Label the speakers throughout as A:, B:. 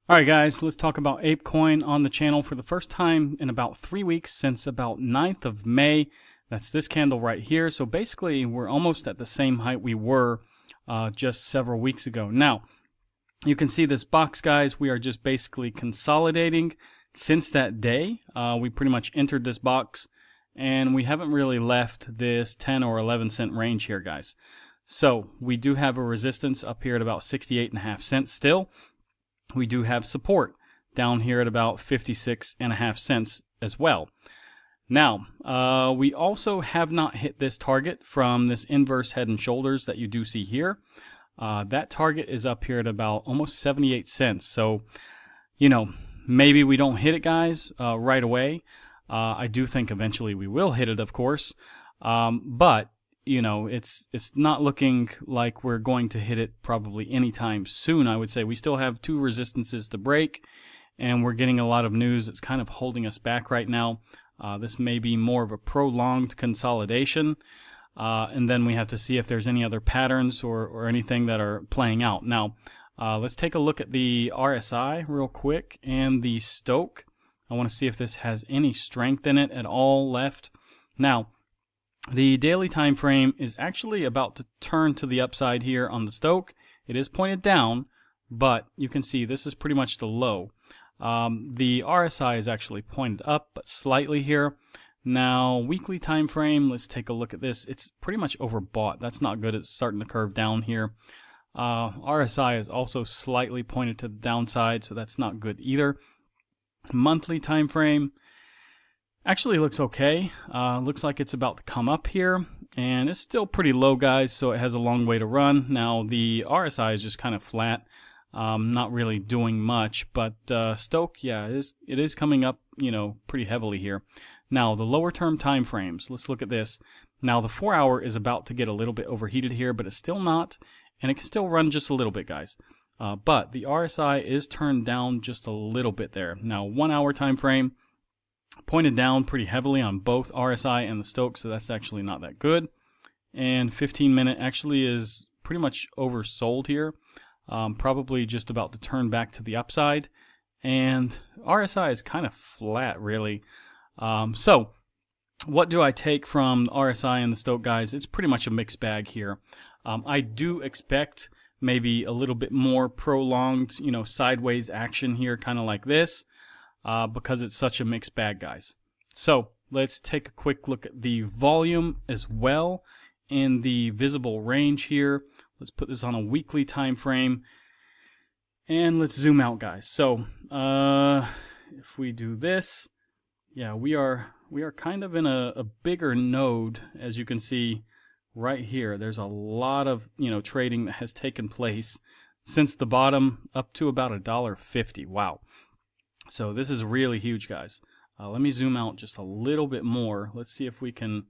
A: Alright guys, let's talk about ApeCoin on the channel for the first time in about 3 weeks since about 9th of May. That's this candle right here. So basically we're almost at the same height we were just several weeks ago. Now, you can see this box, guys. We are just basically consolidating since that day. We pretty much entered this box and we haven't really left this 10 or 11 cent range here, guys. So we do have a resistance up here at about 68.5 cents still. We do have support down here at about 56.5 cents as well. Now, we also have not hit this target from this inverse head and shoulders that you do see here. That target is up here at about almost 78 cents. So, you know, maybe we don't hit it, guys, right away. I do think eventually we will hit it, of course. But you know, it's not looking like we're going to hit it probably anytime soon. I would say we still have two resistances to break, and we're getting a lot of news that's kind of holding us back right now. This may be more of a prolonged consolidation, and then we have to see if there's any other patterns or anything that are playing out. Now, let's take a look at the RSI real quick and the Stoke. I want to see if this has any strength in it at all left. Now, the daily time frame is actually about to turn to the upside here on the Stoke. It is pointed down, but you can see this is pretty much the low. The RSI is actually pointed up, but slightly here. Now, weekly time frame, let's take a look at this. It's pretty much overbought. That's not good. It's starting to curve down here. RSI is also slightly pointed to the downside, so that's not good either. Monthly time frame actually looks okay. Looks like it's about to come up here, and it's still pretty low, guys, so it has a long way to run. Now, the RSI is just kind of flat, not really doing much, but Stoke, yeah, it is coming up, you know, pretty heavily here. Now, the lower term time frames, let's look at this. Now, the 4 hour is about to get a little bit overheated here, but it's still not, and it can still run just a little bit, guys. But the RSI is turned down just a little bit there. Now, 1 hour time frame, pointed down pretty heavily on both RSI and the Stoke, so that's actually not that good. And 15-minute actually is pretty much oversold here, probably just about to turn back to the upside. And RSI is kind of flat, really. So what do I take from RSI and the Stoke, guys? It's pretty much a mixed bag here. I do expect maybe a little bit more prolonged, you know, sideways action here, kind of like this. Because it's such a mixed bag, guys. So let's take a quick look at the volume as well in the visible range here. Let's put this on a weekly time frame, and let's zoom out, guys. So if we do this, yeah, we are kind of in a bigger node, as you can see right here. There's a lot of, you know, trading that has taken place since the bottom up to about $1.50. Wow. So this is really huge, guys. Let me zoom out just a little bit more. Let's see if we can,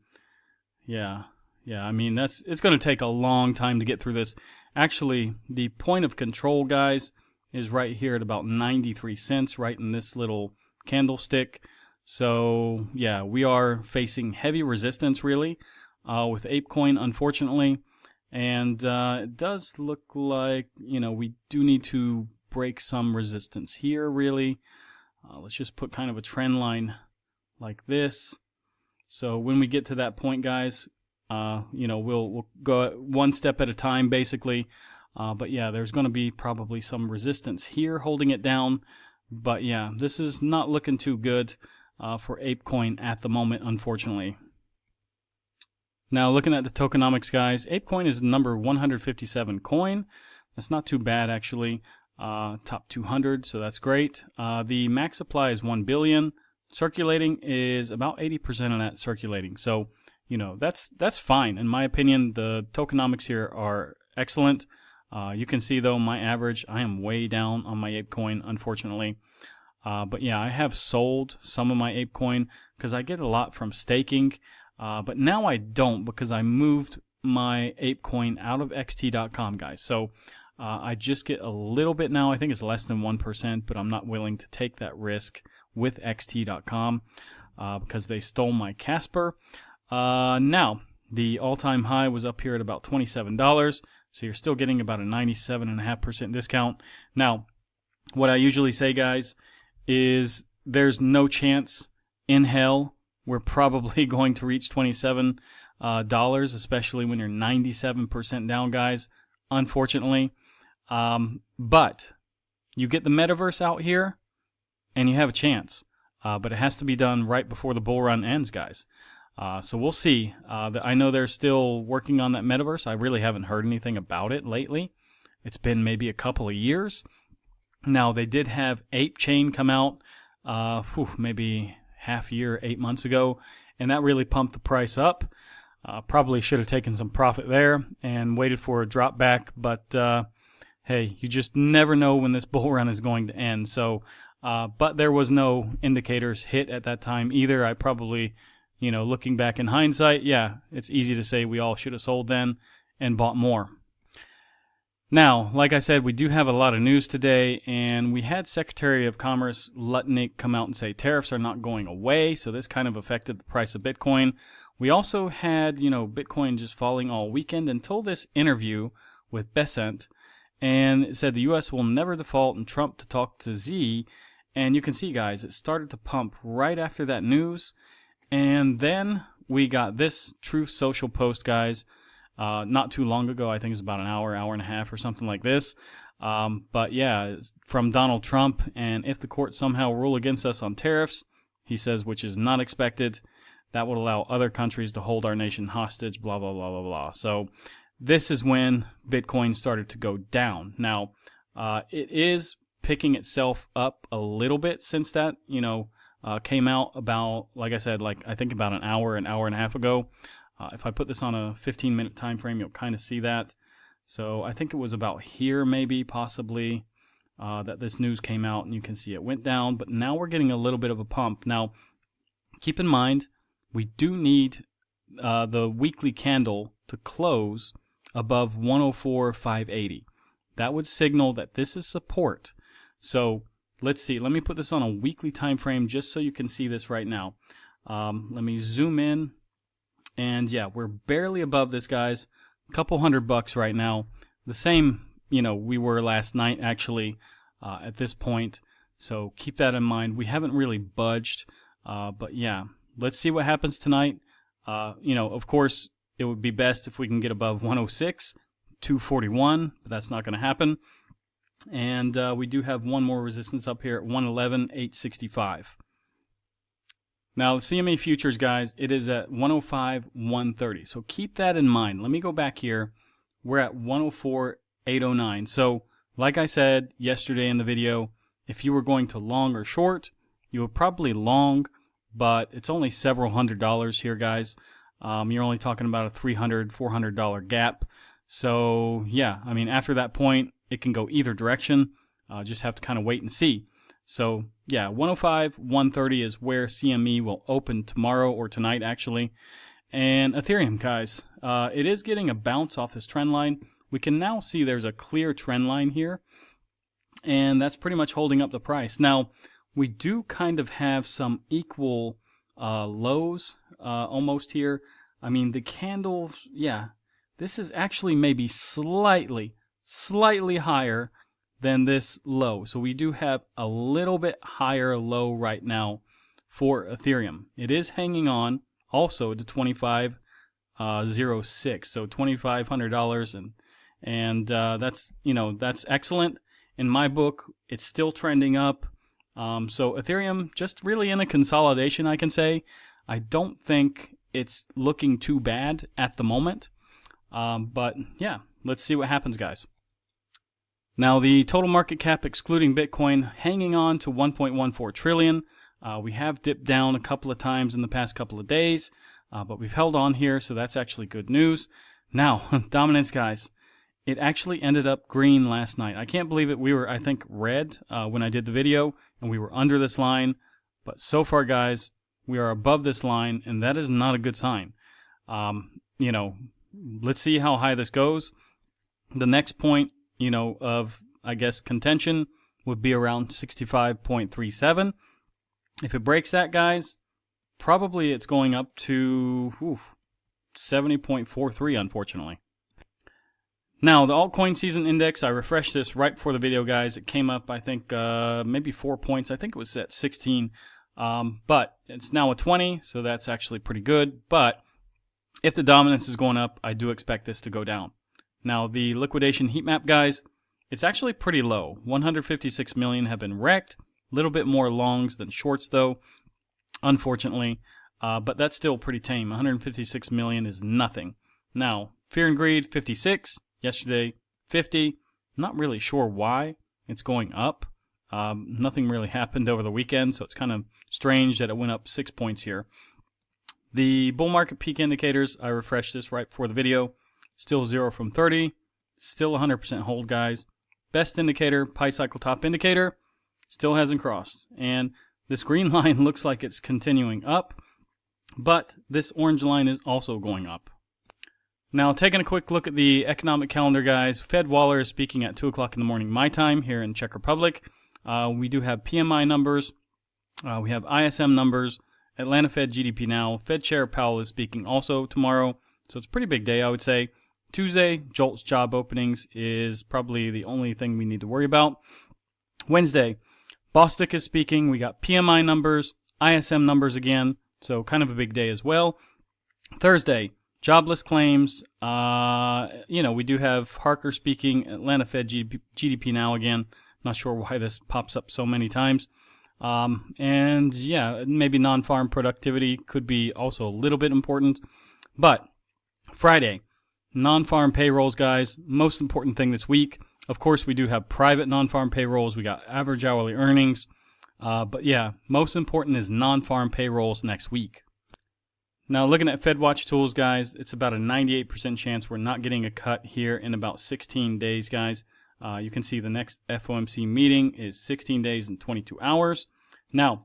A: yeah, I mean, it's going to take a long time to get through this. Actually, the point of control, guys, is right here at about 93 cents, right in this little candlestick. So, yeah, we are facing heavy resistance, really, with ApeCoin, unfortunately. And it does look like, you know, we do need to break some resistance here, really. Let's just put kind of a trend line like this. So when we get to that point, guys, you know, we'll go one step at a time, basically. But yeah, there's going to be probably some resistance here holding it down. But yeah, this is not looking too good for ApeCoin at the moment, unfortunately. Now, looking at the tokenomics, guys, ApeCoin is number 157 coin. That's not too bad, actually. Top 200, so that's great. The max supply is 1 billion. Circulating is about 80% of that circulating. So, you know, that's fine. In my opinion, the tokenomics here are excellent. You can see, though, my average, I am way down on my ApeCoin, unfortunately. But yeah, I have sold some of my ApeCoin because I get a lot from staking. But now I don't, because I moved my ApeCoin out of xt.com, guys. So I just get a little bit now. I think it's less than 1%, but I'm not willing to take that risk with xt.com because they stole my Casper. Now, the all-time high was up here at about $27, so you're still getting about a 97.5% discount. Now, what I usually say, guys, is there's no chance in hell we're probably going to reach $27, especially when you're 97% down, guys, unfortunately. But you get the metaverse out here, and you have a chance. But it has to be done right before the bull run ends, guys. So we'll see. I know they're still working on that metaverse. I really haven't heard anything about it lately. It's been maybe a couple of years. Now, they did have Ape Chain come out maybe half year, 8 months ago, and that really pumped the price up. Probably should have taken some profit there and waited for a drop back, but hey, you just never know when this bull run is going to end. So, but there was no indicators hit at that time either. I probably, looking back in hindsight, yeah, it's easy to say we all should have sold then and bought more. Now, like I said, we do have a lot of news today, and we had Secretary of Commerce Lutnick come out and say tariffs are not going away, so this kind of affected the price of Bitcoin. We also had, Bitcoin just falling all weekend until this interview with Besant, and it said the U.S. will never default and Trump to talk to Z, and you can see, guys, it started to pump right after that news, and then we got this Truth Social post, guys, not too long ago. I think it's about an hour and a half or something like this. But yeah, it's from Donald Trump. And if the court somehow rule against us on tariffs, he says, which is not expected, that would allow other countries to hold our nation hostage, blah, blah, blah, blah, blah. So this is when Bitcoin started to go down. Now, it is picking itself up a little bit since that, came out about, like I said, I think about an hour and a half ago. If I put this on a 15-minute time frame, you'll kind of see that. So I think it was about here, maybe, possibly, that this news came out, and you can see it went down. But now we're getting a little bit of a pump. Now, keep in mind, we do need the weekly candle to close above 104.580. That would signal that this is support. So let's see. Let me put this on a weekly time frame just so you can see this right now. Let me zoom in. And yeah, we're barely above this, guys. A couple $100 right now. The same, we were last night, actually, at this point. So keep that in mind. We haven't really budged. But yeah, let's see what happens tonight. Of course, it would be best if we can get above 106, 241, but that's not going to happen. And we do have one more resistance up here at 111, 865. Now, the CME futures, guys, it is at 105, 130. So keep that in mind. Let me go back here. We're at 104, 809. So, like I said yesterday in the video, if you were going to long or short, you would probably long, but it's only several $100s here, guys. You're only talking about a $300, $400 gap. So, yeah, after that point, it can go either direction. Just have to kind of wait and see. So, yeah, 105, 130 is where CME will open tomorrow or tonight, actually. And Ethereum, guys, it is getting a bounce off this trend line. We can now see there's a clear trend line here, and that's pretty much holding up the price. Now, we do kind of have some equal lows almost here. The candles, yeah, this is actually maybe slightly higher than this low. So we do have a little bit higher low right now for Ethereum. It is hanging on also to 2506, so $2,500, and that's that's excellent. In my book, it's still trending up. So Ethereum just really in a consolidation, I can say. I don't think it's looking too bad at the moment. But yeah, let's see what happens, guys. Now, the total market cap, excluding Bitcoin, hanging on to 1.14 trillion. We have dipped down a couple of times in the past couple of days, but we've held on here, so that's actually good news. Now, dominance, guys. It actually ended up green last night. I can't believe it. We were, I think, red when I did the video, and we were under this line. But so far, guys, we are above this line, and that is not a good sign. Let's see how high this goes. The next point, of, I guess, contention would be around 65.37. If it breaks that, guys, probably it's going up to 70.43, unfortunately. Now, the altcoin season index, I refreshed this right before the video, guys. It came up, I think, maybe 4 points. I think it was at 16, but it's now a 20, so that's actually pretty good. But if the dominance is going up, I do expect this to go down. Now, the liquidation heat map, guys, it's actually pretty low. 156 million have been wrecked. A little bit more longs than shorts, though, unfortunately. But that's still pretty tame. 156 million is nothing. Now, fear and greed, 56. Yesterday, 50. Not really sure why it's going up. Nothing really happened over the weekend, so it's kind of strange that it went up 6 points here. The bull market peak indicators, I refreshed this right before the video. Still 0 from 30. Still 100% hold, guys. Best indicator, Pi cycle top indicator, still hasn't crossed. And this green line looks like it's continuing up, but this orange line is also going up. Now, taking a quick look at the economic calendar, guys, Fed Waller is speaking at 2 o'clock in the morning my time here in Czech Republic. We do have PMI numbers. We have ISM numbers. Atlanta Fed GDP now. Fed Chair Powell is speaking also tomorrow. So it's a pretty big day, I would say. Tuesday, JOLTS job openings is probably the only thing we need to worry about. Wednesday, Bostic is speaking. We got PMI numbers, ISM numbers again. So kind of a big day as well. Thursday, jobless claims, we do have Harker speaking, Atlanta Fed GDP now again. Not sure why this pops up so many times. And yeah, maybe non-farm productivity could be also a little bit important. But Friday, non-farm payrolls, guys, most important thing this week. Of course, we do have private non-farm payrolls. We got average hourly earnings. But yeah, most important is non-farm payrolls next week. Now, looking at FedWatch tools, guys, it's about a 98% chance we're not getting a cut here in about 16 days, guys. You can see the next FOMC meeting is 16 days and 22 hours. Now,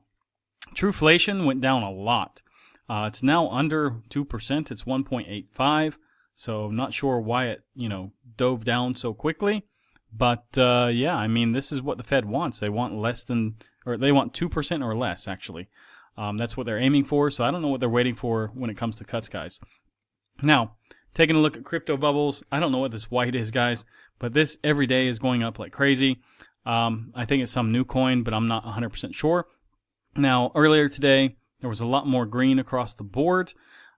A: Trueflation went down a lot. It's now under 2%. It's 1.85. So not sure why it, dove down so quickly. But yeah, I mean, this is what the Fed wants. They want they want 2% or less, actually. That's what they're aiming for, so I don't know what they're waiting for when it comes to cuts, guys. Now, taking a look at crypto bubbles, I don't know what this white is, guys, but this every day is going up like crazy. I think it's some new coin, but I'm not 100% sure. Now, earlier today, there was a lot more green across the board,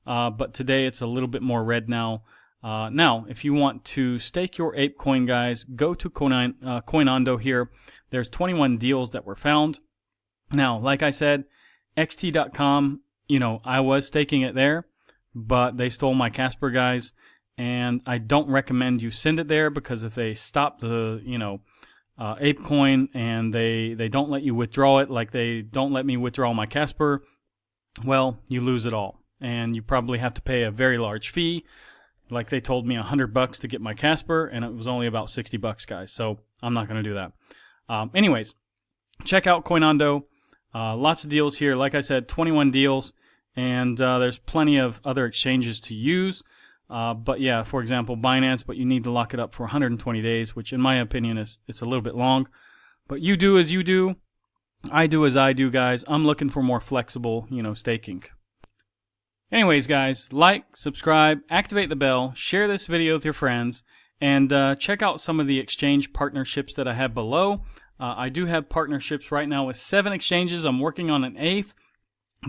A: but today it's a little bit more red now. Now, if you want to stake your ApeCoin, guys, go to Coinondo here. There's 21 deals that were found. Now, like I said, xt.com, I was staking it there, but they stole my Casper, guys, and I don't recommend you send it there, because if they stop the, ApeCoin and they don't let you withdraw it, like they don't let me withdraw my Casper, well, you lose it all, and you probably have to pay a very large fee. Like they told me $100 to get my Casper, and it was only about $60, guys, so I'm not going to do that. Anyways, check out Coinondo. Lots of deals here. Like I said, 21 deals, and there's plenty of other exchanges to use. But yeah, for example, Binance, but you need to lock it up for 120 days, which in my opinion it's a little bit long. But you do as you do. I do as I do, guys. I'm looking for more flexible, staking. Anyways, guys, like, subscribe, activate the bell, share this video with your friends, and check out some of the exchange partnerships that I have below. I do have partnerships right now with 7 exchanges. I'm working on an 8th,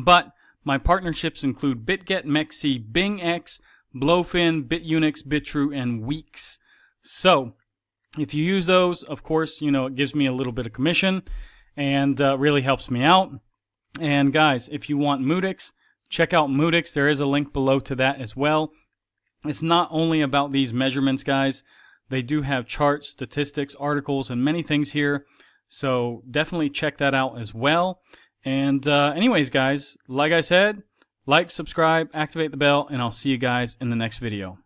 A: but my partnerships include Bitget, MEXC, BingX, Blowfin, BitUnix, Bitrue, and Weeks. So if you use those, of course, it gives me a little bit of commission and really helps me out. And guys, if you want Moodix, check out Moodix. There is a link below to that as well. It's not only about these measurements, guys. They do have charts, statistics, articles, and many things here. So definitely check that out as well. And anyways, guys, like I said, like, subscribe, activate the bell, and I'll see you guys in the next video.